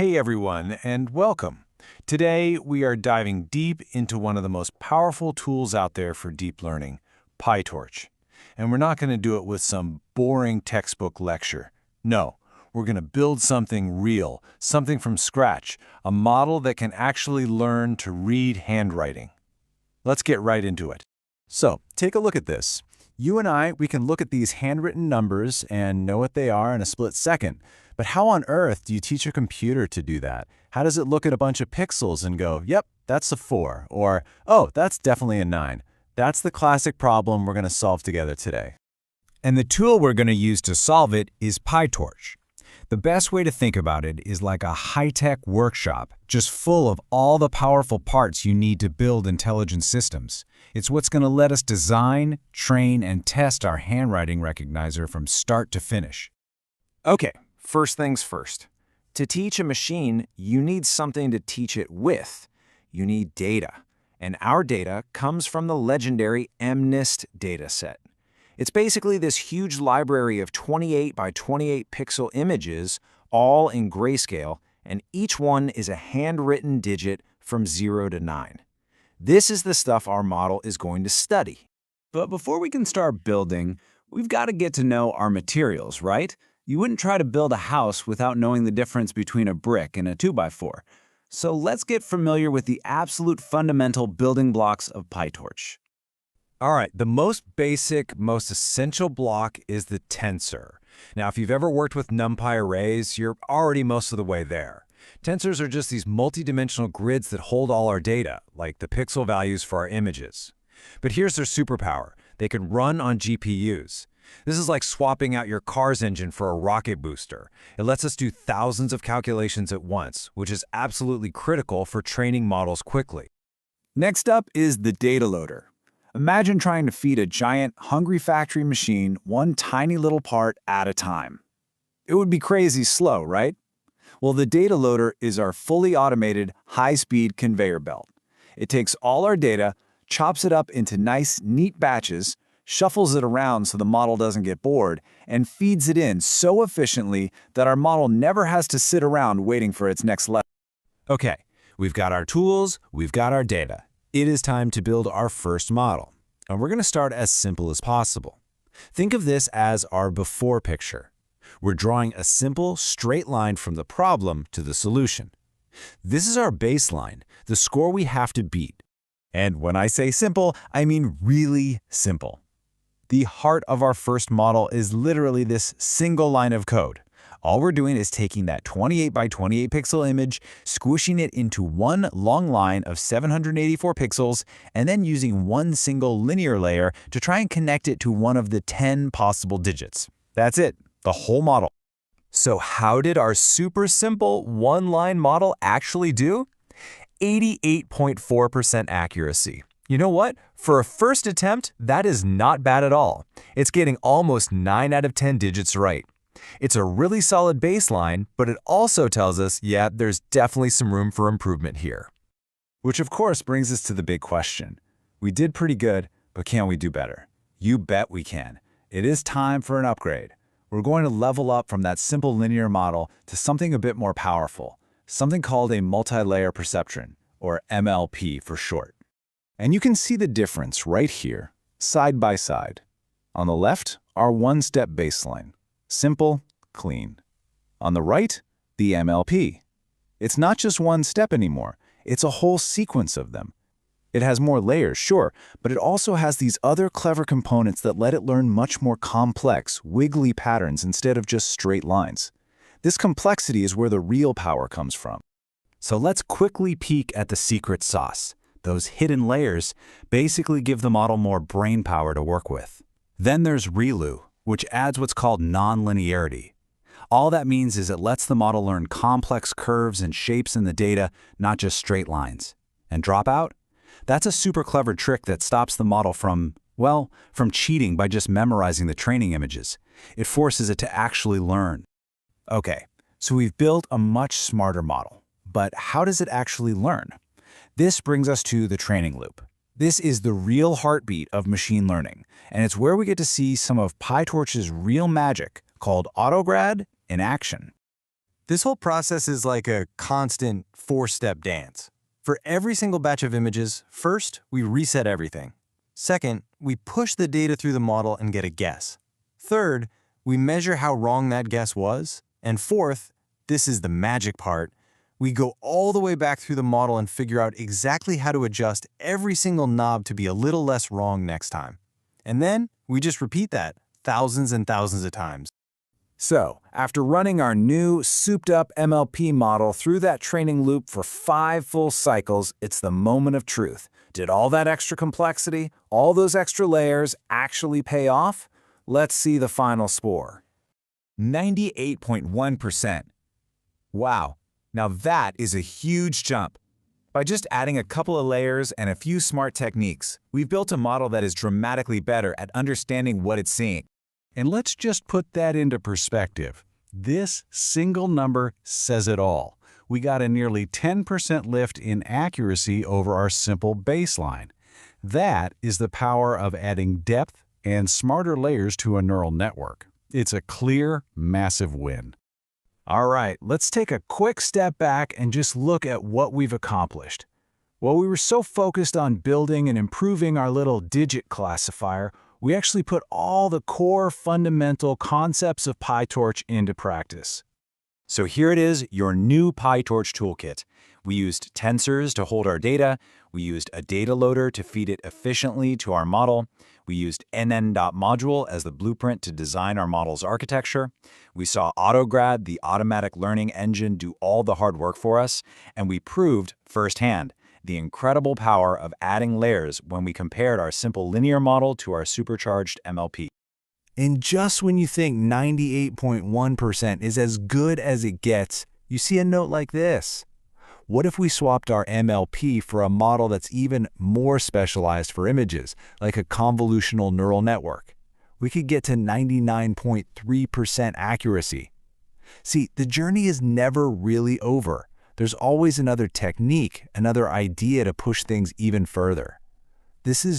Hey everyone, and welcome. Today we are diving deep into one of the most powerful tools out there for deep learning, PyTorch. And we're not going to do it with some boring textbook lecture. No, we're going to build something real, something from scratch, a model that can actually learn to read handwriting. Let's get right into it. So, take a look at this. You and I, we can look at these handwritten numbers and know what they are in a split second. But how on earth do you teach a computer to do that? How does it look at a bunch of pixels and go, yep, that's a 4, or, oh, that's definitely a 9? That's the classic problem we're going to solve together today. And the tool we're going to use to solve it is PyTorch. The best way to think about it is like a high-tech workshop, just full of all the powerful parts you need to build intelligent systems. It's what's going to let us design, train, and test our handwriting recognizer from start to finish. Okay, first things first. To teach a machine, you need something to teach it with. You need data. And our data comes from the legendary MNIST dataset. It's basically this huge library of 28 by 28 pixel images, all in grayscale, and each one is a handwritten digit from 0 to 9. This is the stuff our model is going to study. But before we can start building, we've got to get to know our materials, right? You wouldn't try to build a house without knowing the difference between a brick and a 2x4. So let's get familiar with the absolute fundamental building blocks of PyTorch. All right, the most basic, most essential block is the tensor. Now, if you've ever worked with NumPy arrays, you're already most of the way there. Tensors are just these multidimensional grids that hold all our data, like the pixel values for our images. But here's their superpower. They can run on GPUs. This is like swapping out your car's engine for a rocket booster. It lets us do thousands of calculations at once, which is absolutely critical for training models quickly. Next up is the data loader. Imagine trying to feed a giant, hungry factory machine one tiny little part at a time. It would be crazy slow, right? Well, the data loader is our fully automated, high-speed conveyor belt. It takes all our data, chops it up into nice, neat batches, shuffles it around so the model doesn't get bored, and feeds it in so efficiently that our model never has to sit around waiting for its next lesson. Okay, we've got our tools, we've got our data. It is time to build our first model. And we're going to start as simple as possible. Think of this as our before picture. We're drawing a simple, straight line from the problem to the solution. This is our baseline, the score we have to beat. And when I say simple, I mean really simple. The heart of our first model is literally this single line of code. All we're doing is taking that 28 by 28 pixel image, squishing it into one long line of 784 pixels, and then using one single linear layer to try and connect it to one of the 10 possible digits. That's it, the whole model. So how did our super simple one-line model actually do? 88.4% accuracy. You know what? For a first attempt, that is not bad at all. It's getting almost 9 out of 10 digits right. It's a really solid baseline, but it also tells us, yeah, there's definitely some room for improvement here. Which of course brings us to the big question. We did pretty good, but can we do better? You bet we can. It is time for an upgrade. We're going to level up from that simple linear model to something a bit more powerful, something called a multi-layer perceptron, or MLP for short. And you can see the difference right here, side by side. On the left, our one-step baseline. Simple, clean. On the right, the MLP. It's not just one step anymore. It's a whole sequence of them. It has more layers, sure, but it also has these other clever components that let it learn much more complex, wiggly patterns instead of just straight lines. This complexity is where the real power comes from. So let's quickly peek at the secret sauce. Those hidden layers basically give the model more brain power to work with. Then there's ReLU, which adds what's called nonlinearity. All that means is it lets the model learn complex curves and shapes in the data, not just straight lines. And dropout? That's a super clever trick that stops the model from cheating by just memorizing the training images. It forces it to actually learn. Okay, so we've built a much smarter model. But how does it actually learn? This brings us to the training loop. This is the real heartbeat of machine learning, and it's where we get to see some of PyTorch's real magic, called Autograd, in action. This whole process is like a constant four-step dance. For every single batch of images, first, we reset everything. Second, we push the data through the model and get a guess. Third, we measure how wrong that guess was. And fourth, this is the magic part, we go all the way back through the model and figure out exactly how to adjust every single knob to be a little less wrong next time. And then we just repeat that thousands and thousands of times. So, after running our new, souped-up MLP model through that training loop for 5 full cycles, it's the moment of truth. Did all that extra complexity, all those extra layers actually pay off? Let's see the final score. 98.1%. Wow, now that is a huge jump. By just adding a couple of layers and a few smart techniques, we've built a model that is dramatically better at understanding what it's seeing. And let's just put that into perspective. This single number says it all. We got a nearly 10% lift in accuracy over our simple baseline. That is the power of adding depth and smarter layers to a neural network. It's a clear, massive win. All right, let's take a quick step back and just look at what we've accomplished. While we were so focused on building and improving our little digit classifier, we actually put all the core fundamental concepts of PyTorch into practice. So here it is, your new PyTorch toolkit. We used tensors to hold our data. We used a data loader to feed it efficiently to our model. We used nn.Module as the blueprint to design our model's architecture. We saw Autograd, the automatic learning engine, do all the hard work for us. And we proved firsthand the incredible power of adding layers when we compared our simple linear model to our supercharged MLP. And just when you think 98.1% is as good as it gets, you see a note like this. What if we swapped our MLP for a model that's even more specialized for images, like a convolutional neural network? We could get to 99.3% accuracy. See, the journey is never really over. There's always another technique, another idea to push things even further. This is